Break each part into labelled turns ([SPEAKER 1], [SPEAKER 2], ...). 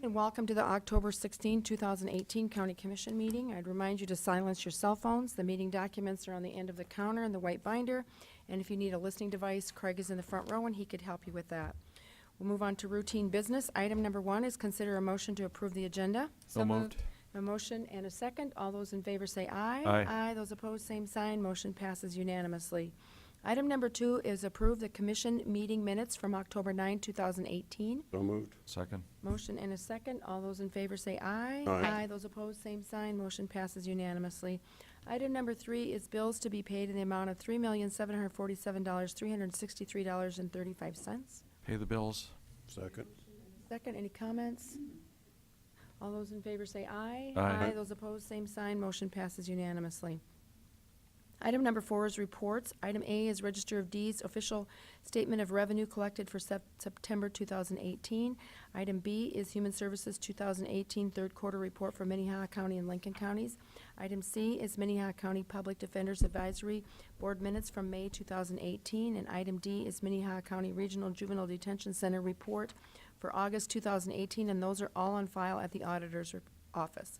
[SPEAKER 1] And welcome to the October 16, 2018 County Commission meeting. I'd remind you to silence your cell phones. The meeting documents are on the end of the counter in the white binder. And if you need a listening device, Craig is in the front row and he could help you with that. We'll move on to routine business. Item number 1 is consider a motion to approve the agenda.
[SPEAKER 2] So moved.
[SPEAKER 1] A motion and a second. All those in favor say aye.
[SPEAKER 2] Aye.
[SPEAKER 1] Those opposed, same sign. Motion passes unanimously. Item number 2 is approve the commission meeting minutes from October 9, 2018.
[SPEAKER 3] So moved.
[SPEAKER 2] Second.
[SPEAKER 1] Motion and a second. All those in favor say aye.
[SPEAKER 3] Aye.
[SPEAKER 1] Those opposed, same sign. Motion passes unanimously. Item number 3 is bills to be paid in the amount of $3,747,363.35.
[SPEAKER 2] Pay the bills.
[SPEAKER 3] Second.
[SPEAKER 1] Second, any comments? All those in favor say aye.
[SPEAKER 2] Aye.
[SPEAKER 1] Those opposed, same sign. Motion passes unanimously. Item number 4 is reports. Item A is Register of Deeds, official statement of revenue collected for September 2018. Item B is Human Services 2018 third quarter report for Minnehaha County and Lincoln Counties. Item C is Minnehaha County Public Defenders Advisory Board minutes from May 2018. And item D is Minnehaha County Regional Juvenile Detention Center report for August 2018, and those are all on file at the auditor's office.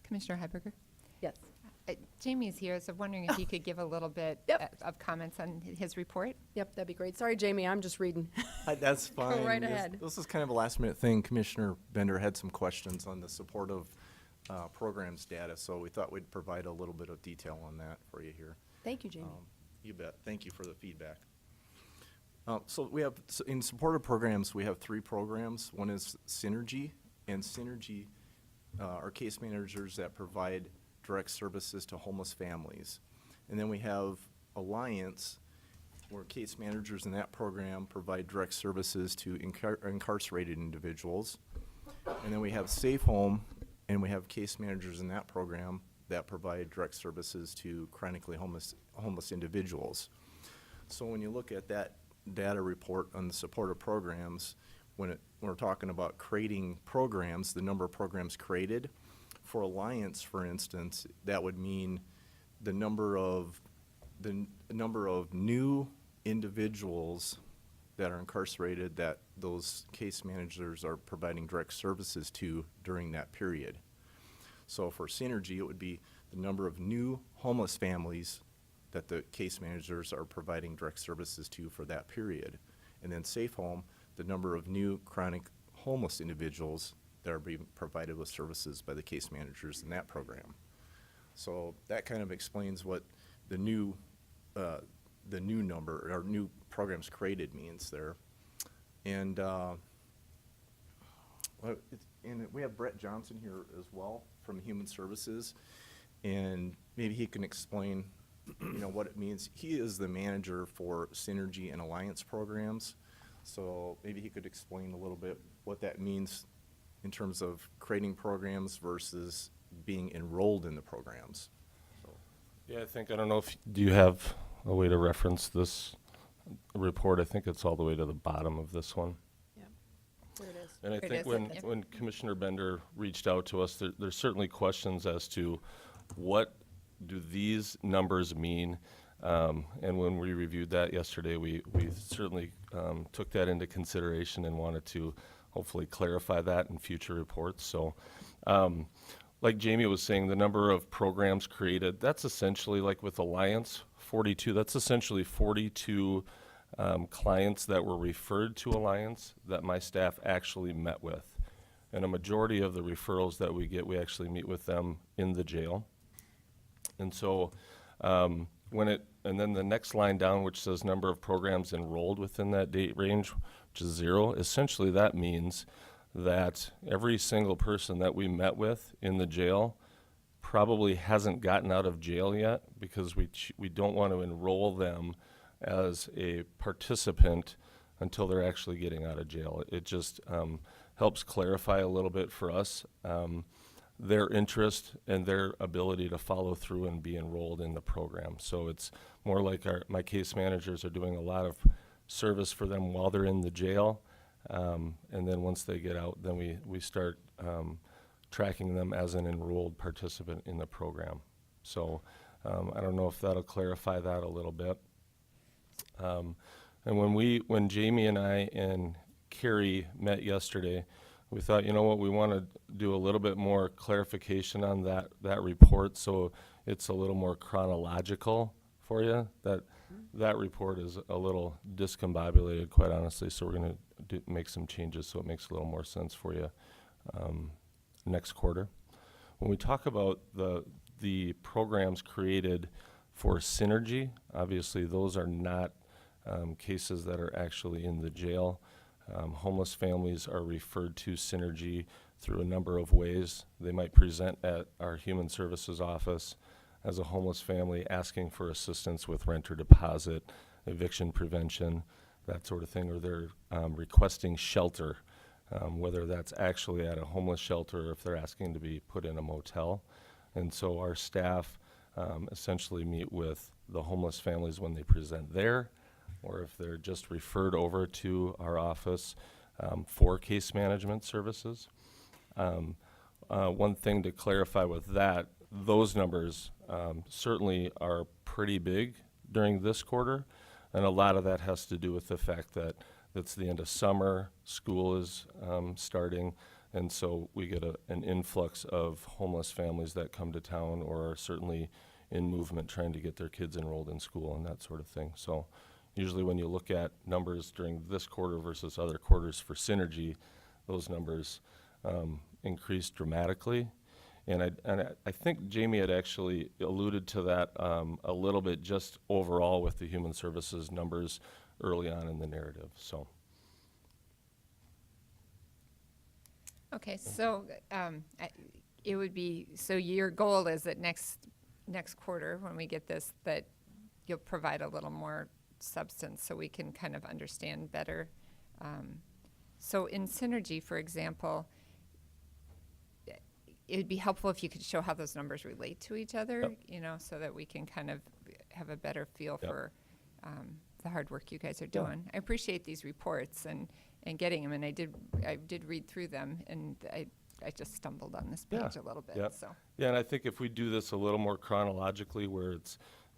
[SPEAKER 4] Commissioner Heiberger?
[SPEAKER 1] Yes.
[SPEAKER 4] Jamie's here, so I'm wondering if you could give a little bit
[SPEAKER 1] Yep.
[SPEAKER 4] of comments on his report.
[SPEAKER 1] Yep, that'd be great. Sorry, Jamie, I'm just reading.
[SPEAKER 5] That's fine.
[SPEAKER 1] right
[SPEAKER 5] This-
[SPEAKER 1] ahead.
[SPEAKER 5] This is kind of a last minute thing. Commissioner Bender had some questions on the supportive programs data, so we thought we'd provide a little bit of detail on that for you here.
[SPEAKER 1] Thank you, Jamie.
[SPEAKER 5] You bet. Thank you for the feedback. So we have, in supportive programs, we have 3 programs. One is Synergy, and Synergy are case managers that provide direct services to homeless families. And then we have Alliance, where case managers in that program provide direct services to incarcerated individuals. And then we have Safe Home, and we have case managers in that program that provide direct services to chronically homeless individuals. So when you look at that data report on the supportive programs, when we're talking about creating programs, the number of programs created, for Alliance, for instance, that would mean the number of new individuals that are incarcerated that those case managers are providing direct services to during that period. So for Synergy, it would be the number of new homeless families that the case managers are providing direct services to for that period. And then Safe Home, the number of new chronic homeless individuals that are being provided with services by the case managers in that program. So that kind of explains what the new number or new programs created means there. And we have Brett Johnson here as well from Human Services, and maybe he can explain, what it means. He is the manager for Synergy and Alliance programs, so maybe he could explain a little bit what that means in terms of creating programs versus being enrolled in the programs. So.
[SPEAKER 6] Yeah, I don't know if, do you have a way to reference this report? I think it's all the way to the bottom of this one.
[SPEAKER 1] Yep, there it is.
[SPEAKER 6] And I
[SPEAKER 4] It
[SPEAKER 6] think
[SPEAKER 4] is.
[SPEAKER 6] when Commissioner Bender reached out to us, there's certainly questions as to what do these numbers mean? And when we reviewed that yesterday, we certainly took that into consideration and wanted to hopefully clarify that in future reports. So like Jamie was saying, the number of programs created, that's essentially like with Alliance, 42, that's essentially 42 clients that were referred to Alliance that my staff actually met with. And a majority of the referrals that we get, we actually meet with them in the jail. And so and then the next line down, which says number of programs enrolled within that date range, which is 0, essentially that means that every single person that we met with in the jail probably hasn't gotten out of jail yet, because we don't want to enroll them as a participant until they're actually getting out of jail. It just helps clarify a little bit for us their interest and their ability to follow through and be enrolled in the program. So it's more like my case managers are doing a lot of service for them while they're in the jail, and then once they get out, then we start tracking them as an enrolled participant in the program. So I don't know if that'll clarify that a little bit. And when Jamie and I and Carrie met yesterday, we thought, you know what, we want to do a little bit more clarification on that report, so it's a little more chronological for you. That report is a little discombobulated, quite honestly, so we're going to make some changes so it makes a little more sense for you next quarter. When we talk about the programs created for Synergy, obviously those are not cases that are actually in the jail. Homeless families are referred to Synergy through a number of ways. They might present at our Human Services office as a homeless family asking for assistance with rent or deposit, eviction prevention, that sort of thing, or they're requesting shelter, whether that's actually at a homeless shelter or if they're asking to be put in a motel. And so our staff essentially meet with the homeless families when they present there, or if they're just referred over to our office for case management services. One thing to clarify with that, those numbers certainly are pretty big during this quarter, and a lot of that has to do with the fact that it's the end of summer, school is starting, and so we get an influx of homeless families that come to town or are certainly in movement trying to get their kids enrolled in school and that sort of thing. So usually when you look at numbers during this quarter versus other quarters for Synergy, those numbers increased dramatically. And I think Jamie had actually alluded to that a little bit just overall with the Human Services numbers early on in the narrative, so.
[SPEAKER 4] Okay, so it would be, so your goal is that next quarter, when we get this, that you'll provide a little more substance so we can kind of understand better. So in Synergy, for example, it would be helpful if you could show how those numbers relate to each other,
[SPEAKER 6] Yep.
[SPEAKER 4] you know, so that we can kind of have a better feel
[SPEAKER 6] Yep.
[SPEAKER 4] for the hard work you guys are
[SPEAKER 6] Yeah.
[SPEAKER 4] doing. I appreciate these reports and getting them, and I did read through them, and I just stumbled on this
[SPEAKER 6] Yeah.
[SPEAKER 4] page a little bit,
[SPEAKER 6] Yep.
[SPEAKER 4] so.
[SPEAKER 6] Yeah, and I think if we do this a little more chronologically, where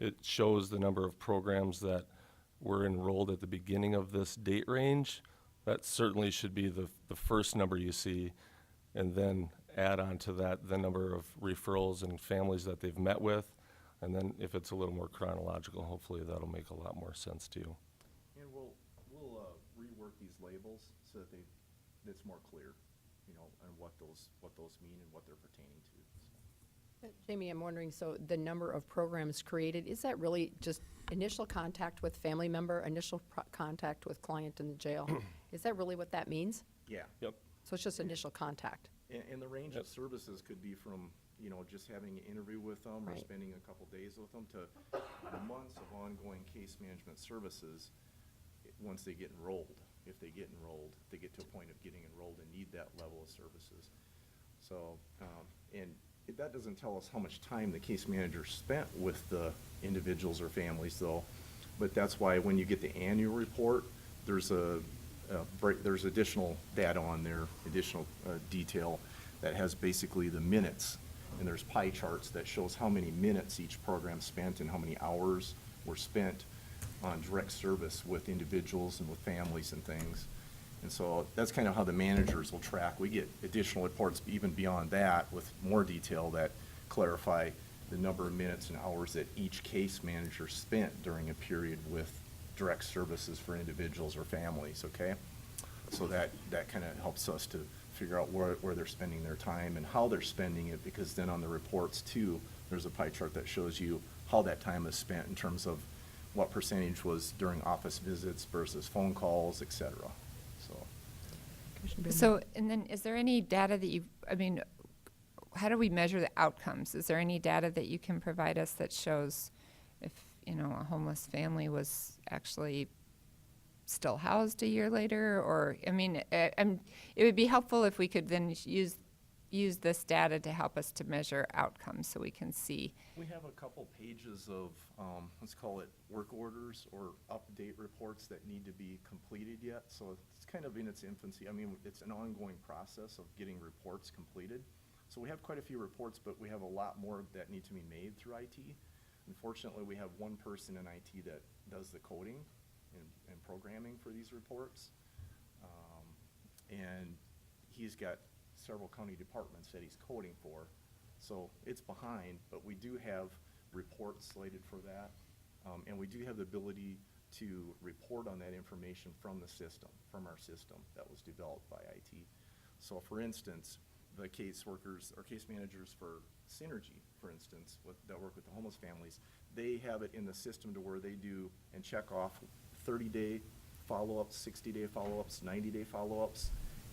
[SPEAKER 6] it shows the number of programs that were enrolled at the beginning of this date range, that certainly should be the first number you see, and then add on to that the number of referrals and families that they've met with, and then if it's a little more chronological, hopefully that'll make a lot more sense to you.
[SPEAKER 5] And we'll rework these labels so that it's more clear, you know, on what those mean and what they're pertaining to.
[SPEAKER 1] Jamie, I'm wondering, so the number of programs created, is that really just initial contact with family member, initial contact with client in the jail? Is that really what that means?
[SPEAKER 5] Yeah.
[SPEAKER 6] Yep.
[SPEAKER 1] So it's just initial contact?
[SPEAKER 5] And the range
[SPEAKER 6] Yep.
[SPEAKER 5] of services could be from, you know, just having an interview with them or
[SPEAKER 1] Right.
[SPEAKER 5] spending a couple days with them to months of ongoing case management services once they get enrolled. If they get enrolled, they get to a point of getting enrolled and need that level of services. So, that doesn't tell us how much time the case manager spent with the individuals or families though. But that's why when you get the annual report, there's there's additional data on there, additional detail that has basically the minutes. And there's pie charts that shows how many minutes each program spent and how many hours were spent on direct service with individuals and with families and things. And so that's kind of how the managers will track. We get additional reports even beyond that with more detail that clarify the number of minutes and hours that each case manager spent during a period with direct services for individuals or families, okay? So that kind of helps us to figure out where they're spending their time and how they're spending it, because then on the reports too, there's a pie chart that shows you how that time is spent in terms of what percentage was during office visits versus phone calls, et cetera.
[SPEAKER 4] So, and then is there any data that how do we measure the outcomes? Is there any data that you can provide us that shows if, you know, a homeless family was actually still housed a year later? Or, it would be helpful if we could then use this data to help us to measure outcomes so we can see.
[SPEAKER 5] We have a couple pages of, let's call it work orders or update reports that need to be completed yet. So it's kind of in its infancy. It's an ongoing process of getting reports completed. So we have quite a few reports, but we have a lot more that need to be made through IT. Unfortunately, we have one person in IT that does the coding, and programming for these reports. And he's got several county departments that he's coding for. So it's behind, but we do have reports slated for that. And we do have the ability to report on that information from the system, from our system that was developed by IT. So for instance, the caseworkers or case managers for Synergy, for instance, that work with the homeless families, they have it in the system to where they do and check off 30-day follow-ups, 60-day follow-ups, 90-day follow-ups,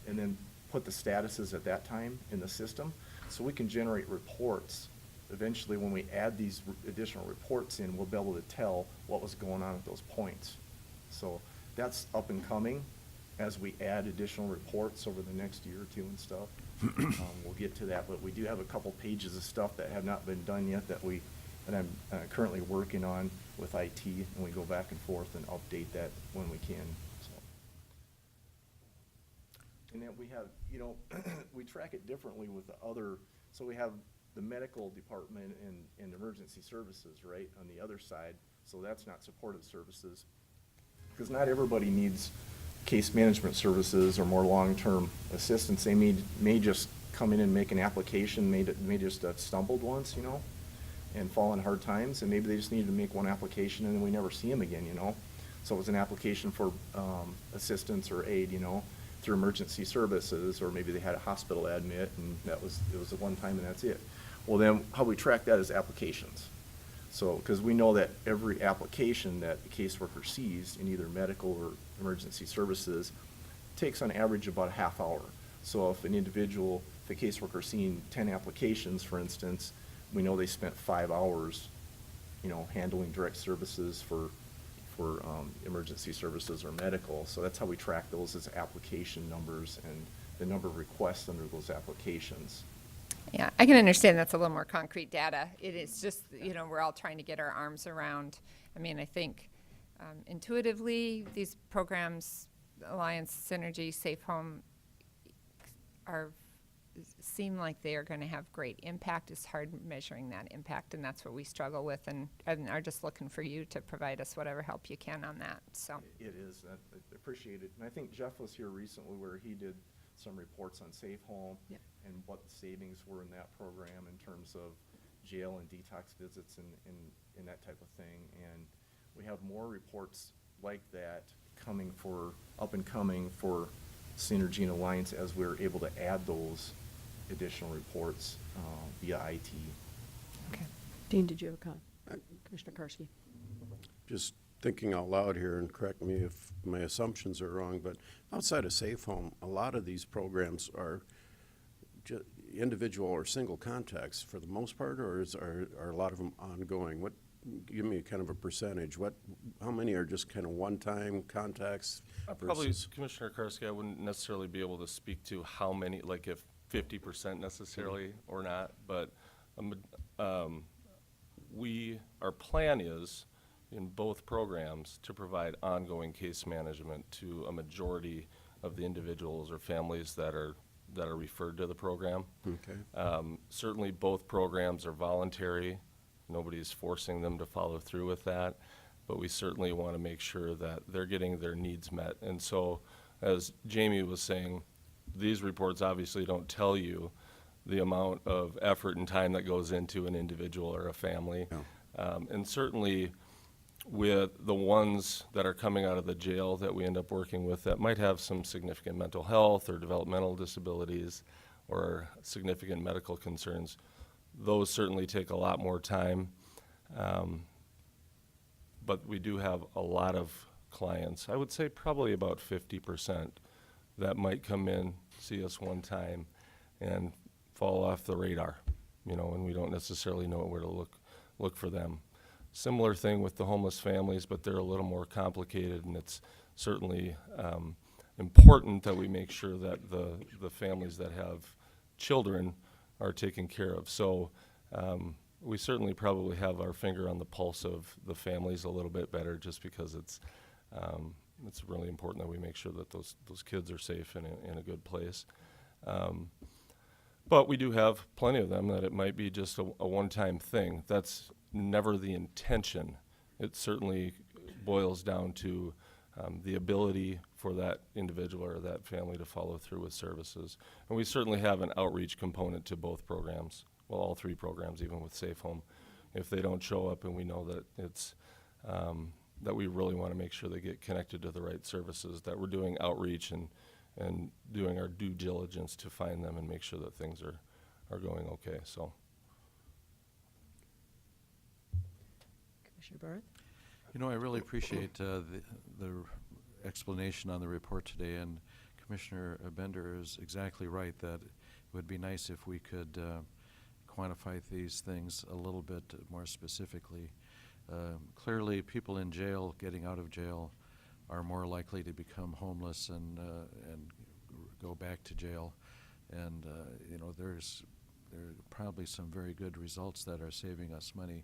[SPEAKER 5] and then put the statuses at that time in the system. So we can generate reports. Eventually, when we add these additional reports in, we'll be able to tell what was going on at those points. So that's up and coming as we add additional reports over the next year or two and stuff. We'll get to that, but we do have a couple pages of stuff that have not been done yet that I'm currently working on with IT, and we go back and forth and update that when we can. So. And then we have, you know, we track it differently with the other, so we have the medical department and emergency services, right, on the other side. So that's not supportive services. Because not everybody needs case management services or more long-term assistance. They may just come in and make an application, may just have stumbled once, you know, and fall in hard times, and maybe they just needed to make one application and then we never see them again, you know. So it was an application for assistance or aid, you know, through emergency services, or maybe they had a hospital admit and it was a one time and that's it. Well, then how we track that is applications. So, because we know that every application that the caseworker sees in either medical or emergency services takes on average about a half hour. So if an individual, if the caseworker seeing 10 applications, for instance, we know they spent 5 hours, you know, handling direct services for emergency services or medical. So that's how we track those as application numbers and the number of requests under those applications.
[SPEAKER 4] Yeah, I can understand that's a little more concrete data. It is just, you know, we're all trying to get our arms around. I mean, I think intuitively these programs, Alliance, Synergy, Safe Home, seem like they are going to have great impact. It's hard measuring that impact, and that's what we struggle with, and are just looking for you to provide us whatever help you can on that. So
[SPEAKER 5] It is. I appreciate it. And I think Jeff was here recently where he did some reports on Safe Home.
[SPEAKER 1] Yep.
[SPEAKER 5] And what the savings were in that program in terms of jail and detox visits and that type of thing. And we have more reports like that up and coming for Synergy and Alliance as we're able to add those additional reports via IT.
[SPEAKER 4] okay.
[SPEAKER 1] Dean, did you have a comment? Commissioner Karski?
[SPEAKER 2] Just thinking out loud here, and correct me if my assumptions are wrong, but outside of Safe Home, a lot of these programs are individual or single contacts for the most part, or are a lot of them ongoing? Give me kind of a percentage. How many are just kind of one-time contacts?
[SPEAKER 6] Probably,
[SPEAKER 2] versus-
[SPEAKER 6] Commissioner Karski, I wouldn't necessarily be able to speak to how many, like if 50% necessarily or not, but our plan is in both programs to provide ongoing case management to a majority of the individuals or families that are referred to the program.
[SPEAKER 2] Okay.
[SPEAKER 6] Certainly both programs are voluntary. Nobody's forcing them to follow through with that, but we certainly want to make sure that they're getting their needs met. And so, as Jamie was saying, these reports obviously don't tell you the amount of effort and time that goes into an individual or a family.
[SPEAKER 2] Yeah.
[SPEAKER 6] And certainly with the ones that are coming out of the jail that we end up working with that might have some significant mental health or developmental disabilities or significant medical concerns, those certainly take a lot more time. But we do have a lot of clients, I would say probably about 50%, that might come in, see us one time, and fall off the radar, you know, and we don't necessarily know where to look for them. Similar thing with the homeless families, but they're a little more complicated, and it's certainly important that we make sure that the families that have children are taken care of. So we certainly probably have our finger on the pulse of the families a little bit better, just because it's really important that we make sure that those kids are safe and in a good place. But we do have plenty of them that it might be just a one-time thing. That's never the intention. It certainly boils down to the ability for that individual or that family to follow through with services. And we certainly have an outreach component to both programs, well, all three programs, even with Safe Home. If they don't show up and we know that it's, that we really want to make sure they get connected to the right services, that we're doing outreach and doing our due diligence to find them and make sure that things are going okay, so.
[SPEAKER 1] Commissioner Barth?
[SPEAKER 3] You know, I really appreciate the explanation on the report today, and Commissioner Bender is exactly right that it would be nice if we could quantify these things a little bit more specifically. Clearly, people in jail, getting out of jail, are more likely to become homeless and go back to jail. And you know, there are probably some very good results that are saving us money.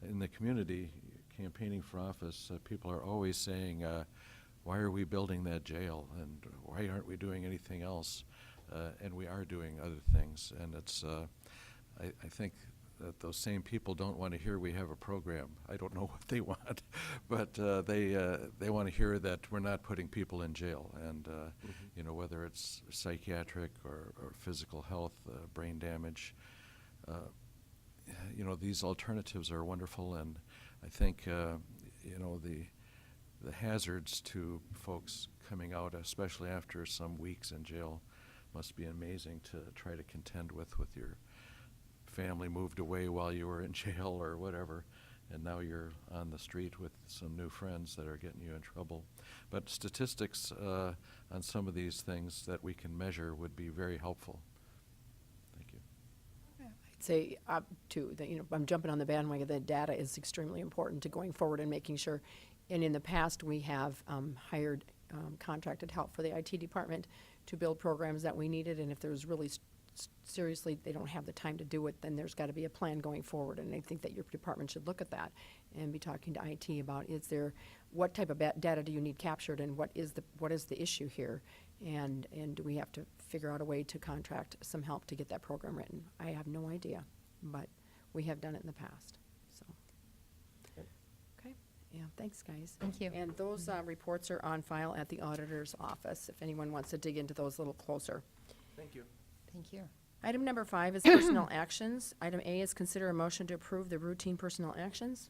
[SPEAKER 3] In the community, campaigning for office, people are always saying, why are we building that jail, and why aren't we doing anything else? And we are doing other things, and it's I think that those same people don't want to hear we have a program. I don't know what they want, but they want to hear that we're not putting people in jail, and you know, whether it's psychiatric or physical health, brain damage. You know, these alternatives are wonderful, and I think you know, the hazards to folks coming out, especially after some weeks in jail, must be amazing to try to contend with your family moved away while you were in jail or whatever, and now you're on the street with some new friends that are getting you in trouble. But statistics on some of these things that we can measure would be very helpful. Thank you.
[SPEAKER 1] I'd say, too, that, you know, I'm jumping on the bandwagon, that data is extremely important to going forward and making sure. And in the past, we have hired contracted help for the IT department to build programs that we needed, and if there's really seriously, they don't have the time to do it, then there's got to be a plan going forward. And I think that your department should look at that and be talking to IT about, what type of data do you need captured, and what is the issue here, and do we have to figure out a way to contract some help to get that program written? I have no idea, but we have done it in the past. So, okay, yeah, thanks, guys.
[SPEAKER 4] Thank you.
[SPEAKER 1] And those reports are on file at the auditor's office if anyone wants to dig into those a little closer.
[SPEAKER 5] Thank you.
[SPEAKER 4] Thank you.
[SPEAKER 1] Item number 5 is personnel actions. Item A is consider a motion to approve the routine personnel actions.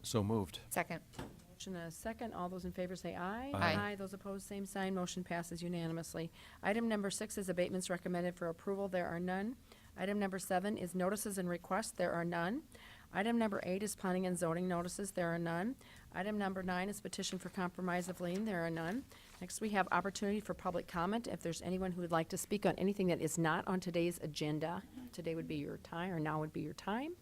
[SPEAKER 3] So moved.
[SPEAKER 4] Second.
[SPEAKER 1] Motion and a second. All those in favor say aye.
[SPEAKER 4] Aye.
[SPEAKER 1] Those opposed, same sign. Motion passes unanimously. Item number 6 is abatements recommended for approval. There are none. Item number 7 is notices and requests. There are none. Item number 8 is planning and zoning notices. There are none. Item number 9 is petition for compromise of lien. There are none. Next, we have opportunity for public comment. If there's anyone who would like to speak on anything that is not on today's agenda, today would be your time, or now would be your time.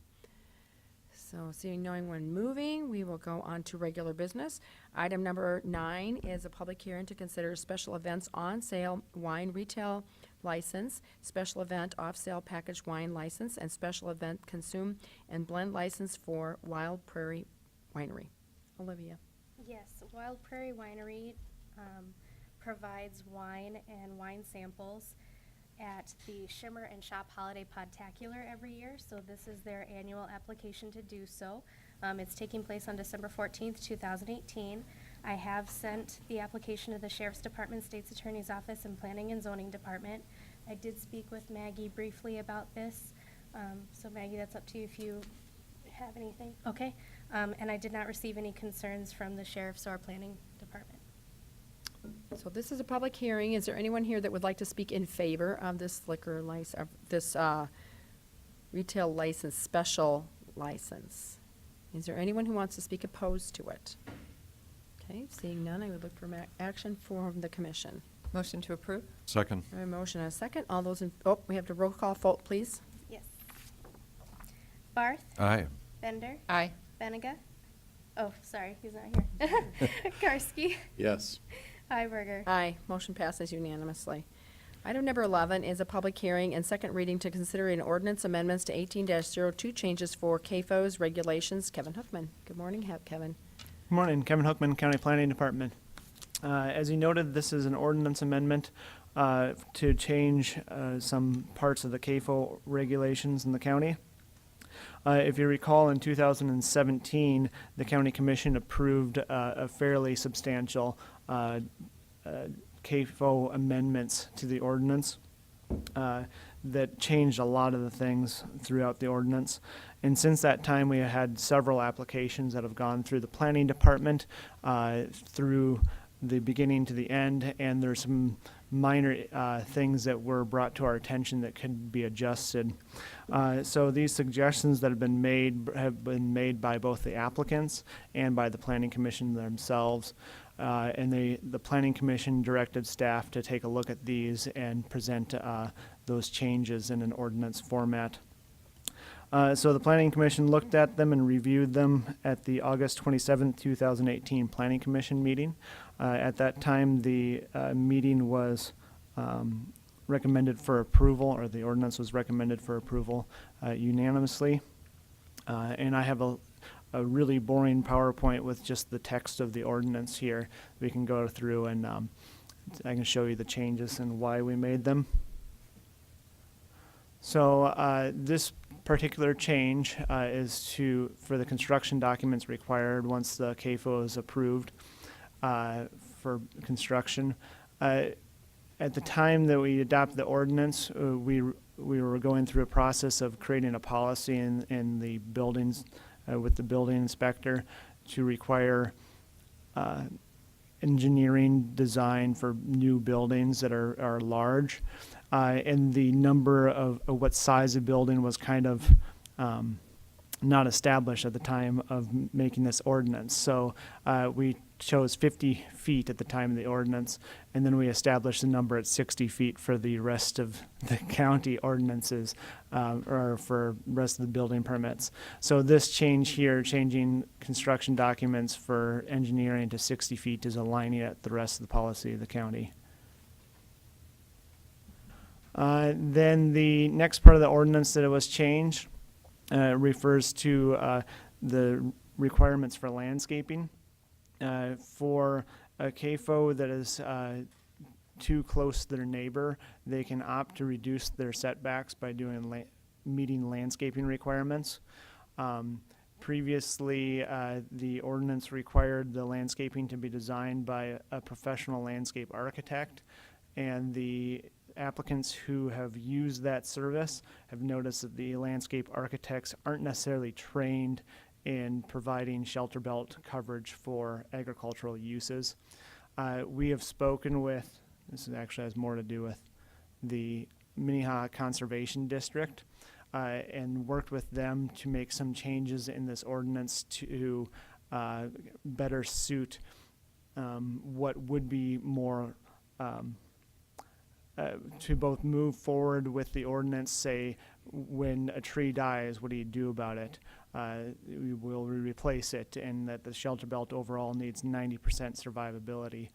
[SPEAKER 1] So seeing no one moving, we will go on to regular business. Item number 9 is a public hearing to consider special events on sale wine retail license, special event off-sale packaged wine license, and special event consume and blend license for Wild Prairie Winery. Olivia.
[SPEAKER 7] Yes, Wild Prairie Winery provides wine and wine samples at the Shimmer and Shop Holiday Podtacular every year, so this is their annual application to do so. It's taking place on December 14th, 2018. I have sent the application to the Sheriff's Department, State's Attorney's Office, and Planning and Zoning Department. I did speak with Maggie briefly about this, so Maggie, that's up to you if you have anything. Okay, and I did not receive any concerns from the Sheriff's or Planning Department.
[SPEAKER 1] So this is a public hearing. Is there anyone here that would like to speak in favor of this liquor license, of this retail license, special license? Is there anyone who wants to speak opposed to it? Okay, seeing none, I would look for action from the commission.
[SPEAKER 4] Motion to approve?
[SPEAKER 3] Second.
[SPEAKER 1] A motion and a second. All those in, we have to roll call vote, please.
[SPEAKER 7] Yes. Barth?
[SPEAKER 3] Aye.
[SPEAKER 7] Bender?
[SPEAKER 4] Aye.
[SPEAKER 7] Benega? Oh, sorry, he's not here. Karski?
[SPEAKER 2] Yes.
[SPEAKER 7] Heiberger?
[SPEAKER 1] Aye, motion passes unanimously. Item number 11 is a public hearing and second reading to consider an ordinance amendments to 18-02 changes for CAFO's regulations. Kevin Hoekman. Good morning, Kevin.
[SPEAKER 8] Good morning, Kevin Hoekman, County Planning Department. As you noted, this is an ordinance amendment to change some parts of the CAFO regulations in the county. If you recall, in 2017, the county commission approved a fairly substantial CAFO amendments to the ordinance that changed a lot of the things throughout the ordinance. And since that time, we have had several applications that have gone through the planning department through the beginning to the end, and there's some minor things that were brought to our attention that could be adjusted. So these suggestions that have been made by both the applicants and by the planning commission themselves. And the planning commission directed staff to take a look at these and present those changes in an ordinance format. So the planning commission looked at them and reviewed them at the August 27th, 2018 planning commission meeting. At that time, the meeting was recommended for approval, or the ordinance was recommended for approval unanimously. And I have a really boring PowerPoint with just the text of the ordinance here. We can go through and I can show you the changes and why we made them. So this particular change is for the construction documents required once the CAFO is approved for construction. At the time that we adopted the ordinance, we were going through a process of creating a policy in the buildings with the building inspector to require engineering design for new buildings that are large. And the number of what size of building was kind of not established at the time of making this ordinance. So we chose 50 feet at the time of the ordinance, and then we established the number at 60 feet for the rest of the county ordinances, or for rest of the building permits. So this change here, changing construction documents for engineering to 60 feet, is aligning at the rest of the policy of the county. Then the next part of the ordinance that it was changed refers to the requirements for landscaping. For a CAFO that is too close to their neighbor, they can opt to reduce their setbacks by meeting landscaping requirements. Previously, the ordinance required the landscaping to be designed by a professional landscape architect, and the applicants who have used that service have noticed that the landscape architects aren't necessarily trained in providing shelter belt coverage for agricultural uses. We have spoken with, this actually has more to do with the Minnehaha Conservation District, and worked with them to make some changes in this ordinance to better suit what would be more to both move forward with the ordinance, say when a tree dies, what do you do about it? We will replace it, and that the shelter belt overall needs 90% survivability.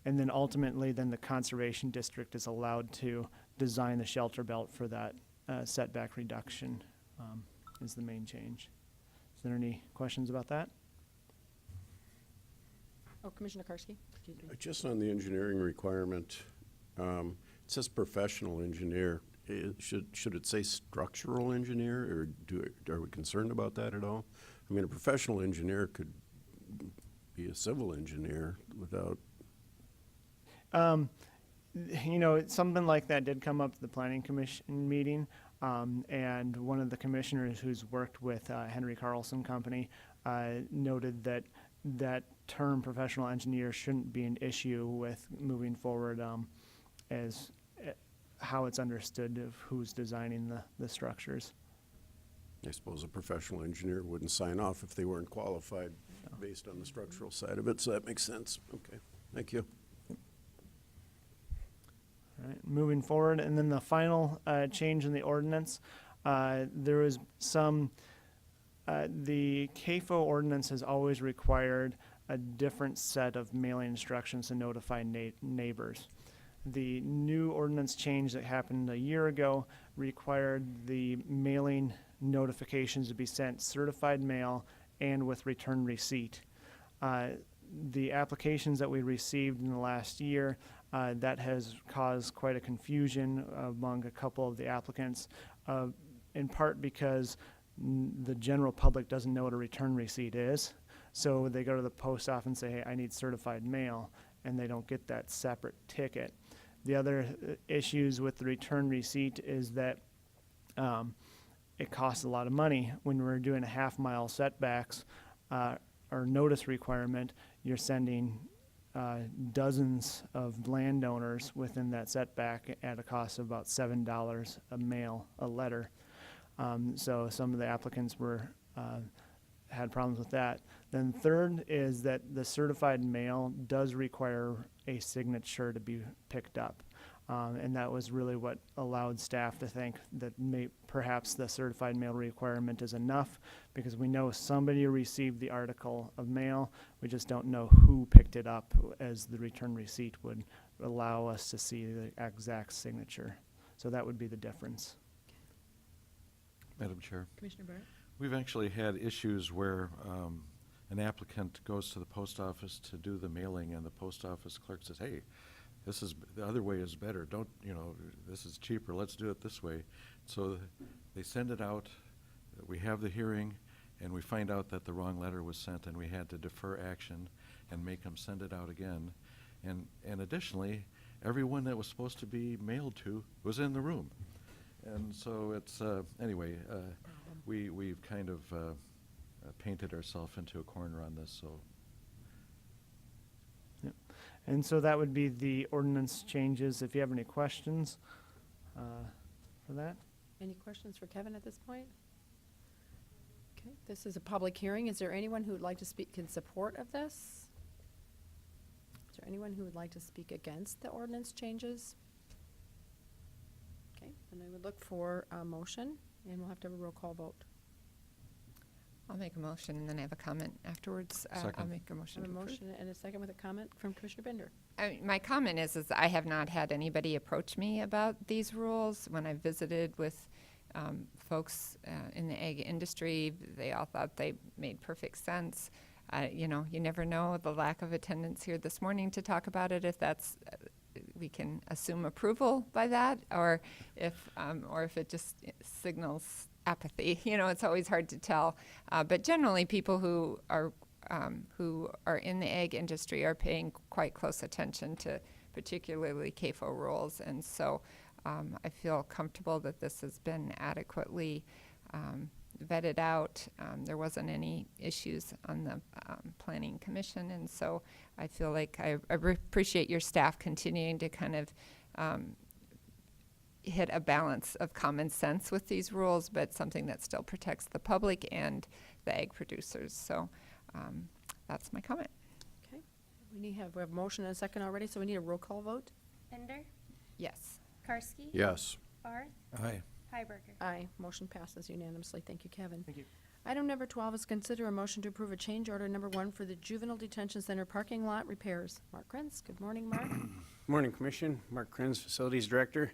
[SPEAKER 8] And then ultimately, then the conservation district is allowed to design the shelter belt for that setback reduction is the main change. Is there any questions about that?
[SPEAKER 1] Oh, Commissioner Karski? Excuse me.
[SPEAKER 2] Just on the engineering requirement, it says professional engineer. Should it say structural engineer, or are we concerned about that at all? I mean, a professional engineer could be a civil engineer without.
[SPEAKER 8] You know, something like that did come up at the planning commission meeting, and one of the commissioners who's worked with Henry Carlson Company noted that that term professional engineer shouldn't be an issue with moving forward as how it's understood of who's designing the structures.
[SPEAKER 2] I suppose a professional engineer wouldn't sign off if they weren't qualified based on the structural side of it, so that makes sense. Okay, thank you.
[SPEAKER 8] All right, moving forward, and then the final change in the ordinance, there was some, the CAFO ordinance has always required a different set of mailing instructions to notify neighbors. The new ordinance change that happened a year ago required the mailing notifications to be sent certified mail and with return receipt. The applications that we received in the last year, that has caused quite a confusion among a couple of the applicants, in part because the general public doesn't know what a return receipt is. So they go to the post office and say, hey, I need certified mail, and they don't get that separate ticket. The other issues with the return receipt is that it costs a lot of money. When we're doing a half-mile setbacks or notice requirement, you're sending dozens of landowners within that setback at a cost of about $7 a letter. So some of the applicants had problems with that. Then third is that the certified mail does require a signature to be picked up. And that was really what allowed staff to think that perhaps the certified mail requirement is enough, because we know somebody received the article of mail. We just don't know who picked it up, as the return receipt would allow us to see the exact signature. So that would be the difference.
[SPEAKER 3] Madam Chair,
[SPEAKER 1] Commissioner Barrett?
[SPEAKER 3] we've actually had issues where an applicant goes to the post office to do the mailing, and the post office clerk says, hey, the other way is better. Don't, this is cheaper. Let's do it this way. So they send it out. We have the hearing, and we find out that the wrong letter was sent, and we had to defer action and make them send it out again. And additionally, everyone that was supposed to be mailed to was in the room. And so it's, anyway, we've kind of painted ourselves into a corner on this, so.
[SPEAKER 8] And so that would be the ordinance changes. If you have any questions for that.
[SPEAKER 1] Any questions for Kevin at this point? Okay, this is a public hearing. Is there anyone who would like to speak in support of this? Is there anyone who would like to speak against the ordinance changes? Okay, then I would look for a motion, and we'll have to have a roll call vote.
[SPEAKER 4] I'll make a motion and then I have a comment afterwards. I'll
[SPEAKER 3] Second.
[SPEAKER 4] make a motion
[SPEAKER 1] I have
[SPEAKER 4] to
[SPEAKER 1] a
[SPEAKER 4] approve.
[SPEAKER 1] motion and a second with a comment from Commissioner Bender.
[SPEAKER 4] My comment is I have not had anybody approach me about these rules. When I visited with folks in the egg industry, they all thought they made perfect sense. You never know, the lack of attendance here this morning to talk about it, if that's, we can assume approval by that, or if it just signals apathy. It's always hard to tell. But generally, people who are in the egg industry are paying quite close attention to particularly CAFO rules. And so I feel comfortable that this has been adequately vetted out. There wasn't any issues on the Planning Commission. And so I feel like I appreciate your staff continuing to kind of hit a balance of common sense with these rules, but something that still protects the public and the egg producers. So that's my comment.
[SPEAKER 1] Okay, we have a motion and a second already, so we need a roll call vote.
[SPEAKER 7] Bender,
[SPEAKER 4] Yes.
[SPEAKER 7] Karski.
[SPEAKER 2] Yes.
[SPEAKER 7] Barth,
[SPEAKER 3] Aye.
[SPEAKER 7] Heiberger.
[SPEAKER 1] Aye, motion passes unanimously. Thank you, Kevin.
[SPEAKER 8] Thank you.
[SPEAKER 1] Item number 12 is consider a motion to approve a change order number 1 for the Juvenile Detention Center parking lot repairs. Mark Kriens, good morning, Mark.
[SPEAKER 9] Morning, Commission. Mark Kriens, Facilities Director.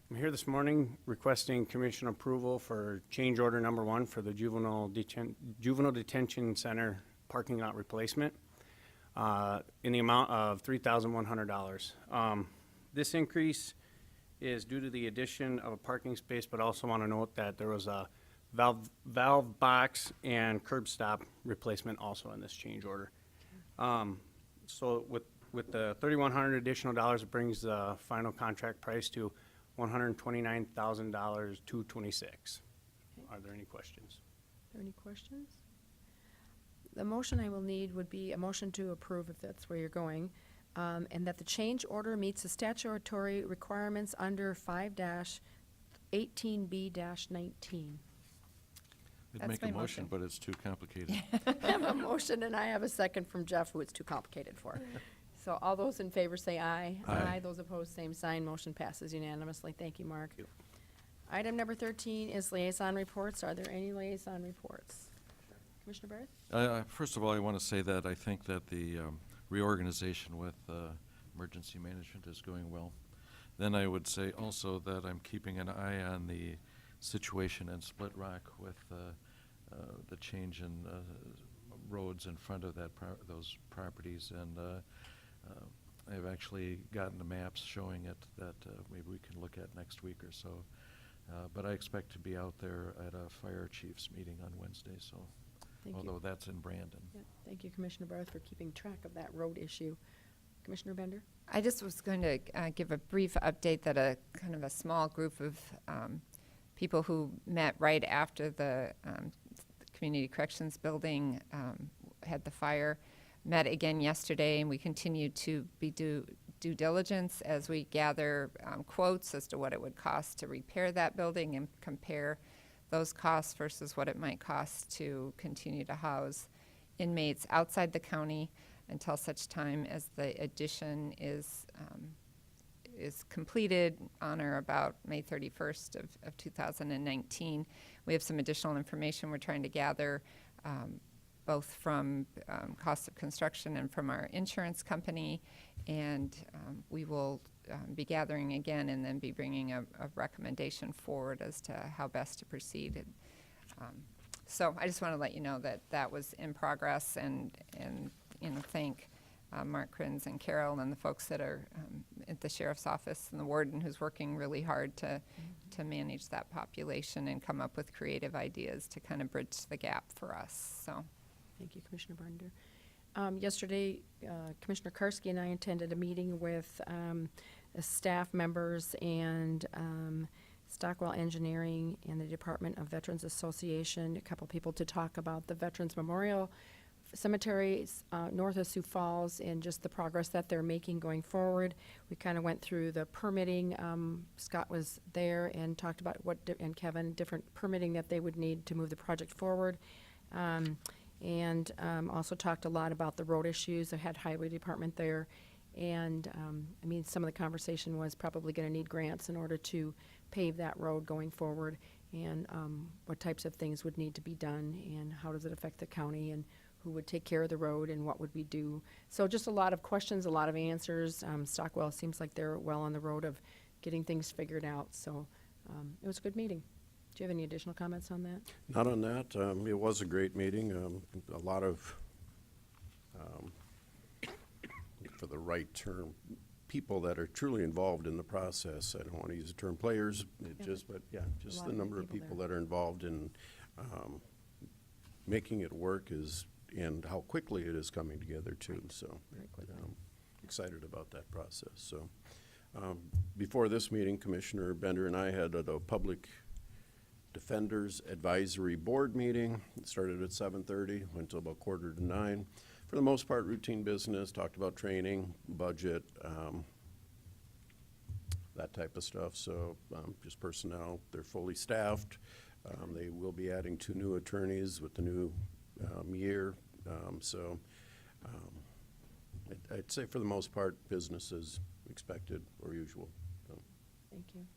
[SPEAKER 9] I'm here this morning requesting Commission approval for change order number 1 for the Juvenile Detention Center parking lot replacement in the amount of $3,100. This increase is due to the addition of a parking space, but also want to note that there was a valve box and curb stop replacement also in this change order. So with the $3,100 additional dollars, it brings the final contract price to $129,000 to $26. Are there any questions?
[SPEAKER 1] Are there any questions? The motion I will need would be a motion to approve, if that's where you're going, and that the change order meets the statutory requirements under 5-18B-19.
[SPEAKER 3] I'd
[SPEAKER 4] That's
[SPEAKER 3] make
[SPEAKER 4] my
[SPEAKER 3] a motion,
[SPEAKER 4] motion.
[SPEAKER 3] but it's too complicated.
[SPEAKER 1] I have a motion, and I have a second from Jeff, who it's too complicated for. So all those in favor say aye.
[SPEAKER 3] Aye.
[SPEAKER 1] Those opposed, same sign. Motion passes unanimously. Thank you, Mark.
[SPEAKER 9] Thank you.
[SPEAKER 1] Item number 13 is liaison reports. Are there any liaison reports? Commissioner Barrett?
[SPEAKER 3] First of all, I want to say that I think that the reorganization with emergency management is going well. Then I would say also that I'm keeping an eye on the situation in Split Rock with the change in roads in front of those properties, and I've actually gotten the maps showing it that maybe we can look at next week or so. But I expect to be out there at a fire chiefs meeting on Wednesday, so,
[SPEAKER 1] Thank you.
[SPEAKER 3] although that's in Brandon.
[SPEAKER 1] Yeah, thank you, Commissioner Barth, for keeping track of that road issue. Commissioner Bender?
[SPEAKER 4] I just was going to give a brief update that a kind of a small group of people who met right after the Community Corrections Building had the fire met again yesterday, and we continue to be due diligence as we gather quotes as to what it would cost to repair that building and compare those costs versus what it might cost to continue to house inmates outside the county until such time as the addition is completed on or about May 31st of 2019. We have some additional information we're trying to gather both from cost of construction and from our insurance company, and we will be gathering again and then be bringing a recommendation forward as to how best to proceed. So I just want to let you know that that was in progress, and thank Mark Kriens and Carol and the folks that are at the sheriff's office and the warden who's working really hard to manage that population and come up with creative ideas to kind of bridge the gap for us. So.
[SPEAKER 1] Thank you, Commissioner Bender. Yesterday, Commissioner Karski and I attended a meeting with staff members and Stockwell Engineering and the Department of Veterans Association, a couple people to talk about the Veterans Memorial Cemeteries north of Sioux Falls and just the progress that they're making going forward. We kind of went through the permitting. Scott was there and talked about and Kevin, different permitting that they would need to move the project forward. And also talked a lot about the road issues. I had Highway Department there, and I mean, some of the conversation was probably going to need grants in order to pave that road going forward, and what types of things would need to be done, and how does it affect the county, and who would take care of the road, and what would we do. So just a lot of questions, a lot of answers. Stockwell seems like they're well on the road of getting things figured out, so it was a good meeting. Do you have any additional comments on that?
[SPEAKER 2] Not on that. It was a great meeting. A lot of, for the right term, people that are truly involved in the process. I don't want to use the term players, just
[SPEAKER 1] lot
[SPEAKER 2] the
[SPEAKER 1] of
[SPEAKER 2] number of
[SPEAKER 1] people
[SPEAKER 2] people
[SPEAKER 1] there.
[SPEAKER 2] that are involved in making it work and how quickly it is coming together too. So
[SPEAKER 1] Very quickly.
[SPEAKER 2] excited about that process. So before this meeting, Commissioner Bender and I had a public Defenders Advisory Board meeting. It started at 7:30, went till about 8:45. For the most part, routine business, talked about training, budget, that type of stuff. So just personnel, they're fully staffed. They will be adding 2 new attorneys with the new year. I'd say for the most part, business is expected or usual. So.
[SPEAKER 1] Thank you.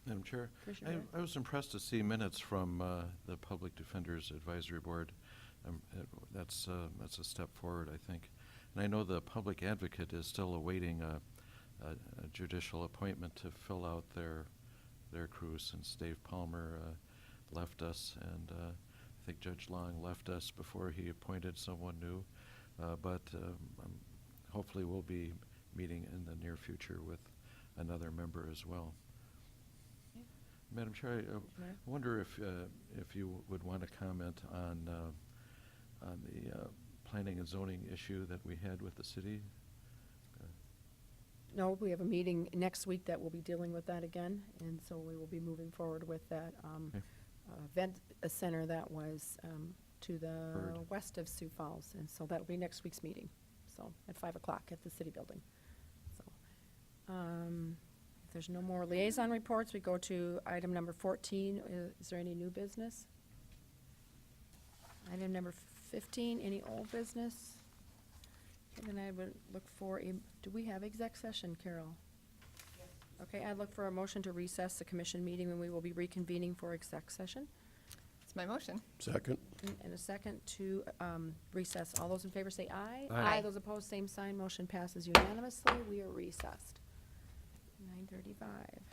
[SPEAKER 3] Madam Chair,
[SPEAKER 1] Commissioner Barrett?
[SPEAKER 3] I was impressed to see minutes from the Public Defenders Advisory Board. That's a step forward, I think. And I know the public advocate is still awaiting a judicial appointment to fill out their crew since Dave Palmer left us, and I think Judge Long left us before he appointed someone new. But hopefully we'll be meeting in the near future with another member as well. Madam Chair, I wonder if you would want to comment on the planning and zoning issue that we had with the city.
[SPEAKER 1] No, we have a meeting next week that will be dealing with that again, and so we will be moving forward with that
[SPEAKER 3] Okay.
[SPEAKER 1] event center that was to the
[SPEAKER 3] Heard.
[SPEAKER 1] west of Sioux Falls, and so that'll be next week's meeting, so at 5 o'clock at the city building. So, if there's no more liaison reports, we go to item number 14. Is there any new business? Item number 15, any old business? And then I would look for do we have exec session, Carol? Yes. Okay, I'd look for a motion to recess the commission meeting, and we will be reconvening for exec session.
[SPEAKER 4] It's my motion.
[SPEAKER 2] Second.
[SPEAKER 1] And a second to recess. All those in favor say aye.
[SPEAKER 3] Aye.
[SPEAKER 1] Those opposed, same sign. Motion passes unanimously. We are recessed. 9:35.